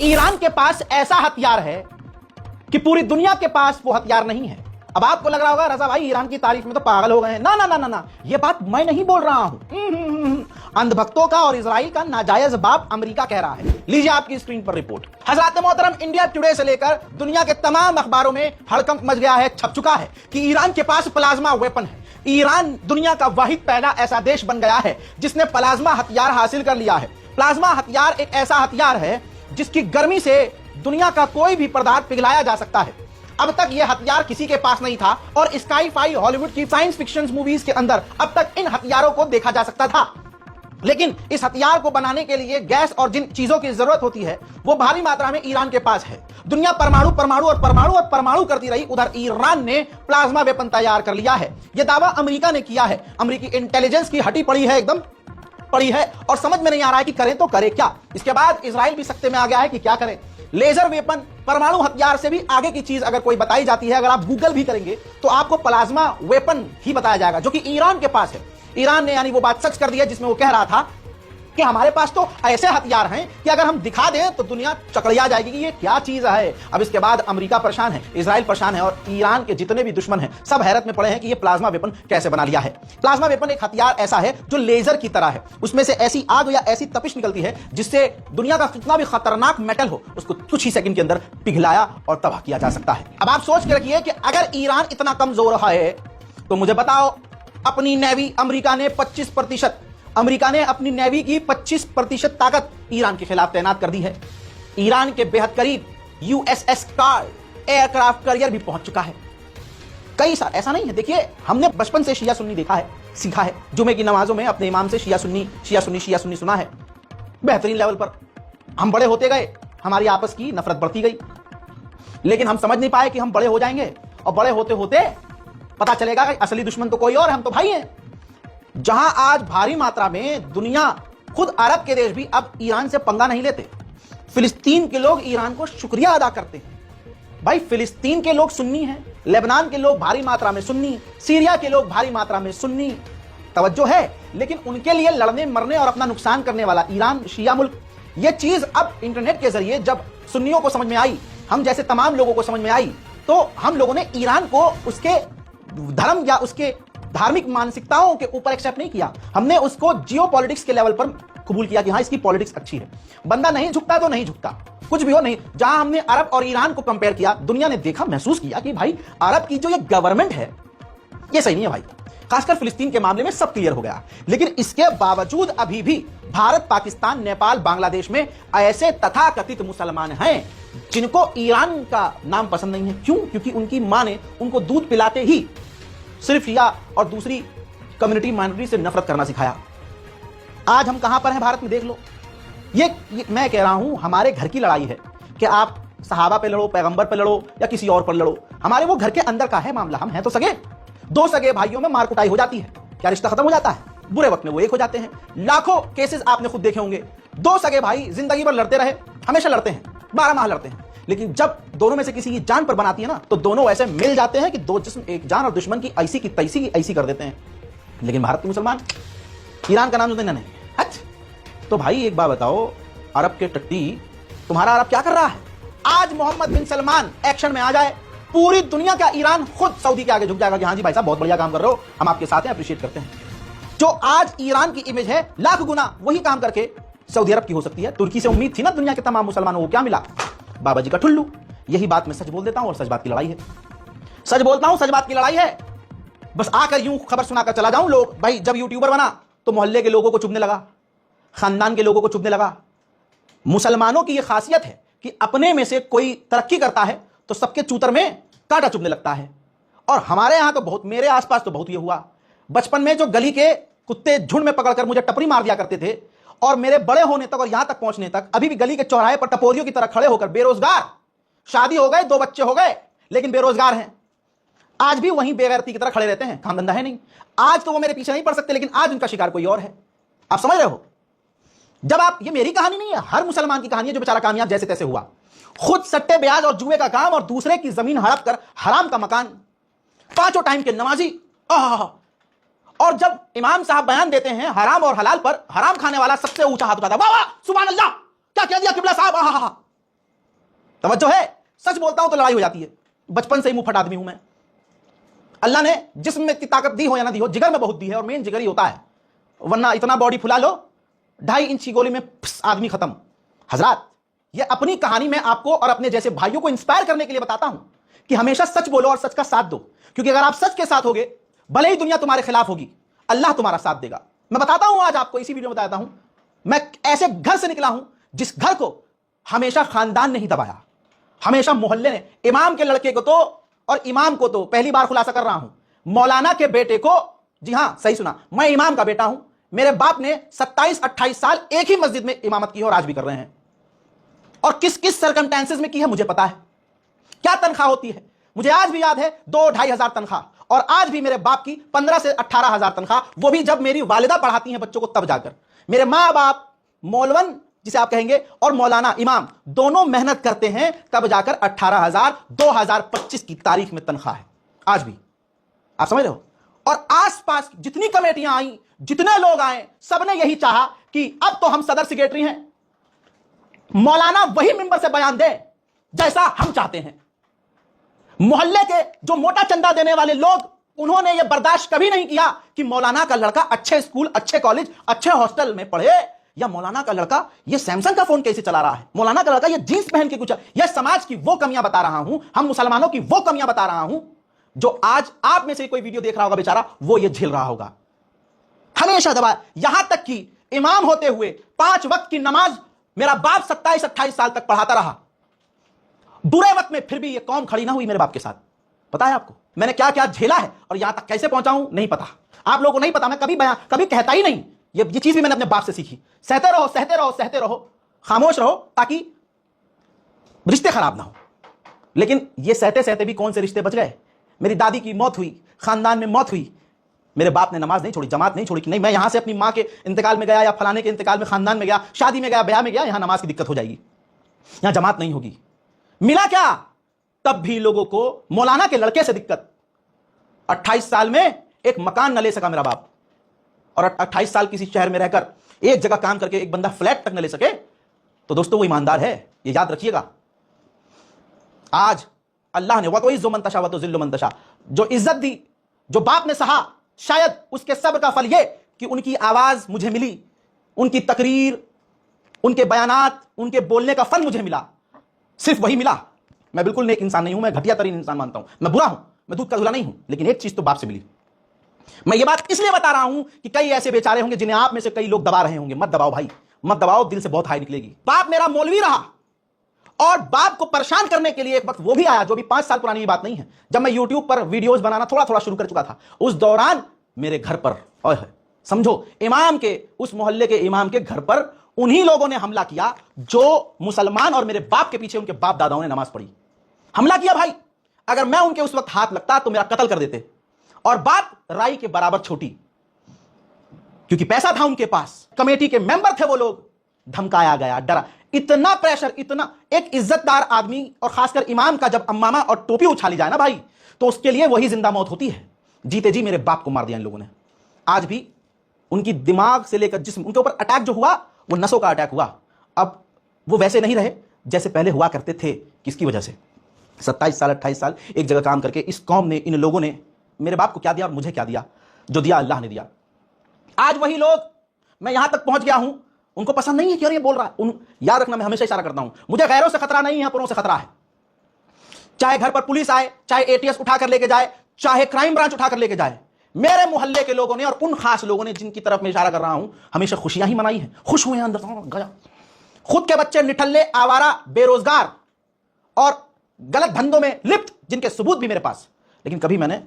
Iran के पास ऐसा हथियार है कि पूरी दुनिया के पास वो हथियार नहीं है। अब आपको लग रहा होगा रजा भाई ईरान की तारीफ में तो पागल हो गए हैं। ना ना ना ना ना, ये बात मैं नहीं बोल रहा हूं। अंधभक्तों का और इजराइल का नाजायज बाप अमेरिका कह रहा है। लीजिए आपकी स्क्रीन पर रिपोर्ट। हजरत मोहतरम, इंडिया टुडे से लेकर दुनिया के तमाम अखबारों में हड़कंप मच गया है, छप चुका है कि ईरान के पास प्लाज्मा वेपन है। ईरान दुनिया का वाहिद पहला ऐसा देश बन गया है जिसने प्लाज्मा हथियार हासिल कर लिया है। प्लाज्मा हथियार एक ऐसा हथियार है जिसकी गर्मी से दुनिया का कोई भी पदार्थ पिघलाया जा सकता है। अब तक यह हथियार किसी के पास नहीं था और स्काई फाई हॉलीवुड की साइंस फिक्शन मूवीज के अंदर अब तक इन हथियारों को देखा जा सकता था। लेकिन इस हथियार को बनाने के लिए गैस और जिन चीजों की जरूरत होती है वो भारी मात्रा में ईरान के पास है। दुनिया परमाणु परमाणु और परमाणु और परमाणु करती रही, उधर ईरान ने प्लाज्मा वेपन तैयार कर लिया है। यह दावा अमेरिका ने किया है। अमेरिकी इंटेलिजेंस की हटी पड़ी है, एकदम पड़ी है, और समझ में नहीं आ रहा है कि करें तो करें क्या। इसके बाद इजराइल भी सख्ते में आ गया है कि क्या करें। लेजर वेपन, परमाणु हथियार से भी आगे की चीज अगर कोई बताई जाती है, अगर आप गूगल भी करेंगे तो आपको प्लाज्मा वेपन ही बताया जाएगा जो कि ईरान के पास है। ईरान ने यानी वो बात सच कर दी है जिसमें वो कह रहा था कि हमारे पास तो ऐसे हथियार हैं कि अगर हम दिखा दें तो दुनिया चकड़िया जाएगी कि ये क्या चीज है। अब इसके बाद अमेरिका परेशान है, इजराइल परेशान है और ईरान के जितने भी दुश्मन हैं सब हैरत में पड़े हैं कि ये प्लाज्मा वेपन कैसे बना लिया है। प्लाज्मा वेपन एक हथियार ऐसा है जो लेजर की तरह है। उसमें से ऐसी आग या ऐसी तपिश निकलती है जिससे दुनिया का कितना भी खतरनाक मेटल हो उसको कुछ ही सेकंड के अंदर पिघलाया और तबाह किया जा सकता है। अब आप सोच के रखिए कि अगर ईरान इतना कमजोर है तो मुझे बताओ, अपनी नेवी अमेरिका ने 25% अमेरिका ने अपनी नेवी की 25% ताकत ईरान के खिलाफ तैनात कर दी है। ईरान के बेहद करीब यूएसएस कार्ड एयरक्राफ्ट कैरियर भी पहुंच चुका है। कई सारे ऐसा नहीं है, देखिए हमने बचपन से शिया सुन्नी देखा है, सीखा है। जुमे की नमाजों में अपने इमाम से शिया सुन्नी सुना है बेहतरीन लेवल पर। हम बड़े होते गए, हमारी आपस की नफरत बढ़ती गई, लेकिन हम समझ नहीं पाए कि हम बड़े हो जाएंगे और बड़े होते होते पता चलेगा कि असली दुश्मन तो कोई और है, हम तो भाई हैं। जहां आज भारी मात्रा में दुनिया, खुद अरब के देश भी अब ईरान से पंगा नहीं लेते। फिलिस्तीन के लोग ईरान को शुक्रिया अदा करते हैं। भाई फिलिस्तीन के लोग सुन्नी हैं, लेबनान के लोग भारी मात्रा में सुन्नी, सीरिया के लोग भारी मात्रा में सुन्नी। तवज्जो है, लेकिन उनके लिए लड़ने मरने और अपना नुकसान करने वाला ईरान शिया मुल्क। यह चीज अब इंटरनेट के जरिए जब सुन्नियों को समझ में आई, हम जैसे तमाम लोगों को समझ में आई, तो हम लोगों ने ईरान को उसके धर्म या उसके धार्मिक मानसिकताओं के ऊपर एक्सेप्ट नहीं किया। हमने उसको जियो पॉलिटिक्स के लेवल पर कबूल किया कि हाँ इसकी पॉलिटिक्स अच्छी है। बंदा नहीं झुकता तो नहीं झुकता, कुछ भी हो नहीं। जहां हमने अरब और ईरान को कंपेयर किया, दुनिया ने देखा, महसूस किया कि भाई अरब की जो ये गवर्नमेंट है ये सही नहीं है भाई। खासकर फिलिस्तीन के मामले में सब क्लियर हो गया। लेकिन इसके बावजूद अभी भी भारत, पाकिस्तान, नेपाल, बांग्लादेश में ऐसे तथाकथित मुसलमान हैं जिनको ईरान का नाम पसंद नहीं है। क्यों? क्योंकि उनकी मां ने उनको दूध पिलाते ही सिर्फ शिया और दूसरी कम्युनिटी माइनॉरिटी से नफरत करना सिखाया। आज हम कहां पर हैं भारत में देख लो। ये मैं कह रहा हूं हमारे घर की लड़ाई है कि आप सहाबा पे लड़ो, पैगंबर पे लड़ो या किसी और पर लड़ो। हमारे वो घर के अंदर का है मामला। हम हैं तो सगे, दो सगे भाइयों में मार कुटाई हो जाती है, क्या रिश्ता खत्म हो जाता है? बुरे वक्त में वो एक हो जाते हैं। लाखों केसेस आपने खुद देखे होंगे, दो सगे भाई जिंदगी भर लड़ते रहे, हमेशा लड़ते हैं, 12 माह लड़ते हैं, लेकिन जब दोनों में से किसी की जान पर बनाती है ना तो दोनों ऐसे मिल जाते हैं कि दो जिस्म एक जान, और दुश्मन की ऐसी की तैसी की ऐसी कर देते हैं। लेकिन भारत के मुसलमान ईरान का नाम सुनते नहीं। तो भाई एक बात बताओ, अरब के टट्टी, तुम्हारा अरब क्या कर रहा है? आज मोहम्मद बिन सलमान एक्शन में आ जाए, पूरी दुनिया का ईरान खुद सऊदी के आगे झुक जाएगा कि हाँ जी भाई साहब बहुत बढ़िया काम कर रहे हो, हम आपके साथ हैं, अप्रिशिएट करते हैं। जो आज ईरान की इमेज है लाख गुना वही काम करके सऊदी अरब की हो सकती है। तुर्की से उम्मीद थी ना दुनिया के तमाम मुसलमानों को, क्या मिला? बाबा जी का ठुल्लू। यही बात मैं सच बोल देता हूं और सच बात की लड़ाई है। सच बोलता हूं, सच बात की लड़ाई है। बस आकर यूं खबर सुनाकर चला जाऊं, लोग भाई जब यूट्यूबर बना तो मोहल्ले के लोगों को चुभने लगा, खानदान के लोगों को चुभने लगा। मुसलमानों की यह खासियत है कि अपने में से कोई तरक्की करता है तो सबके चूतर में कांटा चुभने लगता है। और हमारे यहां तो बहुत, मेरे आसपास तो बहुत ये हुआ। बचपन में जो गली के कुत्ते झुंड में पकड़कर मुझे टपरी मार दिया करते थे, और मेरे बड़े होने तक और यहां तक पहुंचने तक अभी भी गली के चौराहे पर टपोरियों की तरह खड़े होकर बेरोजगार, शादी हो गए, 2 बच्चे हो गए, लेकिन बेरोजगार हैं, आज भी वहीं बेगैरती की तरह खड़े रहते हैं, काम धंधा है नहीं। आज तो वो मेरे पीछे नहीं पड़ सकते, लेकिन आज उनका शिकार कोई और है। आप समझ रहे हो? जब आप, ये मेरी कहानी नहीं है, हर मुसलमान की कहानी है जो बेचारा कामयाब जैसे तैसे हुआ। खुद सट्टे ब्याज और जुए का काम और दूसरे की जमीन हड़प कर हराम का मकान, 5 टाइम के नमाजी। और जब इमाम साहब बयान देते हैं हराम और हलाल पर, हराम खाने वाला सबसे ऊंचा हाथ उठाता है, वाह वाह सुभान अल्लाह, क्या कह दिया किबला साहब, तवज्जो है? सच बोलता हूं तो लड़ाई हो जाती है। बचपन से ही मुंह फट आदमी हूं मैं। अल्लाह ने जिस्म में इतनी ताकत दी हो या ना दी हो, जिगर में बहुत दी है, और मेन जिगर ही होता है, वरना इतना बॉडी फुला लो 2.5 इंच की गोली में आदमी खत्म। हजरात, ये अपनी कहानी मैं आपको और अपने जैसे भाइयों को इंस्पायर करने के लिए बताता हूं कि हमेशा सच बोलो और सच का साथ दो, क्योंकि अगर आप सच के साथ होगे, भले ही दुनिया तुम्हारे खिलाफ होगी, अल्लाह तुम्हारा साथ देगा। मैं बताता हूं आज आपको, इसी वीडियो में बताता हूं, मैं ऐसे घर से निकला हूं जिस घर को हमेशा खानदान ने ही दबाया, हमेशा मोहल्ले ने। इमाम के लड़के को तो, और इमाम को तो, पहली बार खुलासा कर रहा हूं, मौलाना के बेटे को, जी हां सही सुना, मैं इमाम का बेटा हूं। मेरे बाप ने 27-28 साल एक ही मस्जिद में इमामत की है और आज भी कर रहे हैं। और किस किस सर्कमस्टेंसेस में की है मुझे पता है, क्या तनख्वाह होती है मुझे आज भी याद है। 2-2.5 हजार तनख्वाह, और आज भी मेरे बाप की 15 से 18 हजार तनख्वाह, वो भी जब मेरी वालिदा पढ़ाती हैं बच्चों को तब जाकर। मेरे माँ बाप मौलवन जिसे आप कहेंगे और मौलाना इमाम दोनों मेहनत करते हैं, तब जाकर 18,000 2025 की तारीख में तनख्वाह है आज भी। आप समझ रहे हो? और आसपास जितनी कमेटियां आई, जितने लोग आए, सबने यही चाहा कि अब तो हम सदर सेक्रेटरी हैं, मौलाना वही मिंबर से बयान दे जैसा हम चाहते हैं। मोहल्ले के जो मोटा चंदा देने वाले लोग, उन्होंने यह बर्दाश्त कभी नहीं किया कि मौलाना का लड़का अच्छे स्कूल, अच्छे कॉलेज, अच्छे हॉस्टल में पढ़े, या मौलाना का लड़का ये सैमसंग का फोन कैसे चला रहा है, मौलाना का लड़का ये जींस पहन के कुछ। यह समाज की वो कमियां बता रहा हूं, हम मुसलमानों की वो कमियां बता रहा हूं जो आज आप में से कोई वीडियो देख रहा होगा बेचारा, वो ये झेल रहा होगा। हमेशा दबा, यहां तक कि इमाम होते हुए 5 वक्त की नमाज मेरा बाप 27-28 साल तक पढ़ाता रहा। बुरे वक्त में फिर भी ये कौम खड़ी ना हुई मेरे बाप के साथ। पता है आपको मैंने क्या क्या झेला है और यहां तक कैसे पहुंचा हूं? नहीं पता, आप लोगों को नहीं पता। मैं कभी कहता ही नहीं। ये चीज भी मैंने अपने बाप से सीखी। सहते रहो, सहते रहो, सहते रहो, खामोश रहो, ताकि रिश्ते खराब ना हो। लेकिन ये सहते सहते भी कौन से रिश्ते बच गए। मेरी दादी की मौत हुई, खानदान में मौत हुई, मेरे बाप ने नमाज नहीं छोड़ी, जमात नहीं छोड़ी कि नहीं मैं यहां से अपनी मां के इंतकाल में गया या फलाने के इंतकाल में, खानदान में गया, शादी में गया, ब्याह में गया, यहां नमाज की दिक्कत हो जाएगी, यहां जमात नहीं होगी। मिला क्या? तब भी लोगों को मौलाना के लड़के से दिक्कत। 28 साल में एक मकान न ले सका मेरा बाप, और 28 साल किसी शहर में रहकर एक जगह काम करके एक बंदा फ्लैट तक न ले सके, तो दोस्तों वो ईमानदार है, ये याद रखिएगा। आज अल्लाह ने वतो मंतशा वतो जिल्लु मंतशा, जो इज्जत दी, जो बाप ने सहा, शायद उसके सब्र का फल ये कि उनकी आवाज मुझे मिली, उनकी तकरीर, उनके बयानात, उनके बोलने का फन मुझे मिला, सिर्फ वही मिला। मैं बिल्कुल नेक इंसान नहीं हूं, मैं घटिया तरीन इंसान मानता हूं, मैं बुरा हूं, मैं दूध का धुला नहीं हूं, लेकिन एक चीज तो बाप से मिली। मैं ये बात इसलिए बता रहा हूं कि कई ऐसे बेचारे होंगे जिन्हें आप में से कई लोग दबा रहे होंगे। मत दबाओ भाई, मत दबाओ, दिल से बहुत हाई निकलेगी। बाप मेरा मौलवी रहा, और बाप को परेशान करने के लिए एक वक्त वो भी आया, जो भी 5 साल पुरानी बात नहीं है, जब मैं यूट्यूब पर वीडियोस बनाना थोड़ा थोड़ा शुरू कर चुका था। उस दौरान मेरे घर पर, और समझो इमाम के, उस मोहल्ले के इमाम के घर पर उन्हीं लोगों ने हमला किया जो मुसलमान और मेरे बाप के पीछे उनके बाप दादाओं ने नमाज पढ़ी। हमला किया भाई, अगर मैं उनके उस वक्त हाथ लगता तो मेरा कत्ल कर देते। और बात राई के बराबर छोटी, क्योंकि पैसा था उनके पास, कमेटी के मेंबर थे वो लोग। धमकाया गया, डरा, इतना प्रेशर, इतना। एक इज्जतदार आदमी और खासकर इमाम का जब अम्मामा और टोपी उछाली जाए ना भाई, तो उसके लिए वही जिंदा मौत होती है। जीते जी मेरे बाप को मार दिया इन लोगों ने। आज भी उनकी दिमाग से लेकर जिस्म, उनके ऊपर अटैक जो हुआ वो नसों का अटैक हुआ। अब वो वैसे नहीं रहे जैसे पहले हुआ करते थे। किसकी वजह से? 27 साल 28 साल एक जगह काम करके इस कौम ने, इन लोगों ने मेरे बाप को क्या दिया और मुझे क्या दिया? जो दिया अल्लाह ने दिया। आज वही लोग, मैं यहां तक पहुंच गया हूं, उनको पसंद नहीं है कि ये बोल रहा है। याद रखना, मैं हमेशा इशारा करता हूं, मुझे गैरों से खतरा नहीं है, अपनों से खतरा है। चाहे घर पर पुलिस आए, चाहे एटीएस उठाकर लेके जाए, चाहे क्राइम ब्रांच उठाकर लेके जाए, मेरे मोहल्ले के लोगों ने और उन खास लोगों ने जिनकी तरफ मैं इशारा कर रहा हूं, हमेशा खुशियां ही मनाई हैं। खुश हुए हैं अंदर गया। खुद के बच्चे निठल्ले, आवारा, बेरोजगार और गलत धंधों में लिप्त, जिनके सबूत भी मेरे पास, लेकिन कभी मैंने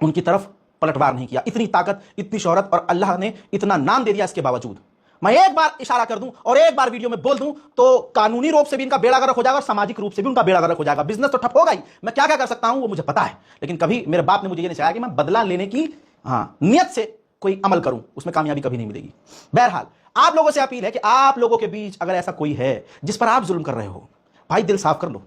उनकी तरफ पलटवार नहीं किया। इतनी ताकत, इतनी शोहरत, और अल्लाह ने इतना नाम दे दिया, इसके बावजूद मैं एक बार इशारा कर दूं और एक बार वीडियो में बोल दूं तो कानूनी रूप से भी इनका बेड़ा गर्क हो जाएगा और सामाजिक रूप से भी उनका बेड़ा गर्क हो जाएगा। बिजनेस तो ठप होगा ही। मैं क्या क्या कर सकता हूं वो मुझे पता है, लेकिन कभी मेरे बाप ने मुझे ये नहीं सिखाया कि मैं बदला लेने की नियत से कोई अमल करूं, उसमें कामयाबी कभी नहीं मिलेगी। बहरहाल आप लोगों से अपील है कि आप लोगों के बीच अगर ऐसा कोई है जिस पर आप जुल्म कर रहे हो, भाई दिल साफ कर लो।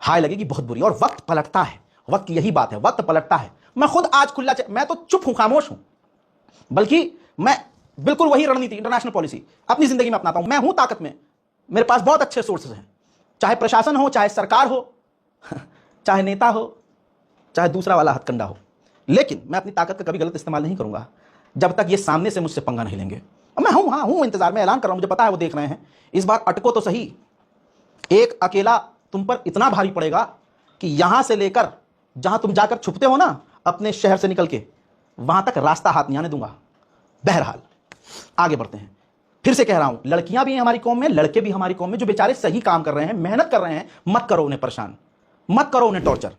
हाय लगेगी बहुत बुरी, और वक्त पलटता है। वक्त की यही बात है, वक्त पलटता है। मैं खुद आज खुला, मैं तो चुप हूं, खामोश हूं, बल्कि मैं बिल्कुल वही रणनीति, इंटरनेशनल पॉलिसी अपनी जिंदगी में अपनाता हूं। मैं हूं ताकत में, मेरे पास बहुत अच्छे सोर्सेज हैं, चाहे प्रशासन हो, चाहे सरकार हो, चाहे नेता हो, चाहे दूसरा वाला हथकंडा हो। लेकिन मैं अपनी ताकत का कभी गलत इस्तेमाल नहीं करूंगा जब तक ये सामने से मुझसे पंगा नहीं लेंगे। मैं हूं इंतजार में, ऐलान कर रहा हूं, मुझे पता है वो देख रहे हैं। इस बार अटको तो सही। एक अकेला तुम पर इतना भारी पड़ेगा कि यहां से लेकर जहां तुम जाकर छुपते हो ना अपने शहर से निकल के, वहां तक रास्ता हाथ नहीं आने दूंगा। बहरहाल आगे बढ़ते हैं। फिर से कह रहा हूं, लड़कियां भी हैं हमारी कौम में, लड़के भी हमारी कौम में जो बेचारे सही काम कर रहे हैं, मेहनत कर रहे हैं। मत करो उन्हें परेशान, मत करो उन्हें टॉर्चर।